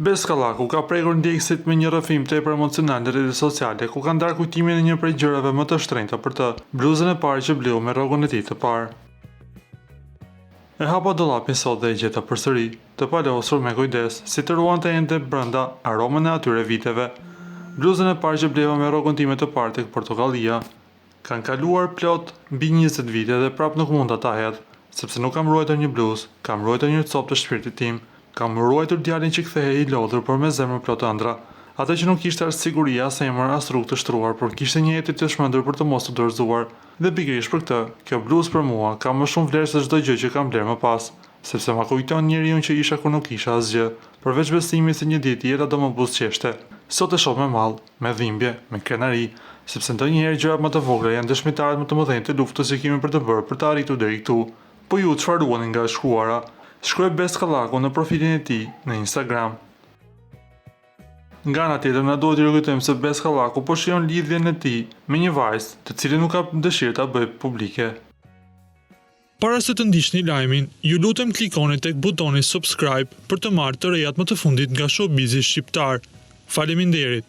Beskallaku ka prekur ndjekësit me një rrëfim tepër emocional në rrjetet sociale, ku ka ndarë kujtimin e një prej gjërave më të shtrenjta për të, bluzën e parë që bleu me rrogun e tij të parë. E hapa dollapin sot dhe e gjeta përsëri, të palosur me kujdes, si të ruante ende brenda aromën e atyre viteve. Bluzën e parë që bleva me rrogun time të parë tek Portokallia. Kanë kaluar plot mbi 20 vite dhe prap nuk mund ta hedh, sepse nuk kam ruajtur një bluzë, kam ruajtur një copë të shpirtit tim. Kam ruajtur djalin që kthehej i lodhur por me zemrën plot ëndra. Atë që nuk kishte as siguri as emër as rrugë të shtruar, por kishte një jetë të shmendur për të mos të dorëzuar. Dhe pikërisht për këtë, kjo bluzë për mua ka më shumë vlerë se çdo gjë që kam bler më pas, sepse ma kujton njeriu që isha kur nuk kisha asgjë, përveç besimit se një ditë jeta do më buzëqeshte. Sot e shoh me mall, me dhimbje, me krenari, sepse ndonjëherë gjërat më të vogla janë dëshmitarët më të mëdhenj të luftës që kemi për të bërë për të arritur deri këtu. Po ju çfarë ruani nga e shkruara? Shkruaj Beskallaku në profilin e tij në Instagram. Nga ana tjetër na duhet të rikujtojmë se Beskallaku po shijon lidhjen e tij me një vajzë, të cilën nuk ka dëshirë ta bëjë publike. Para se të ndiqni lajmin, ju lutem klikoni tek butoni subscribe për të marrë të rejat më të fundit nga showbizi shqiptar. Faleminderit.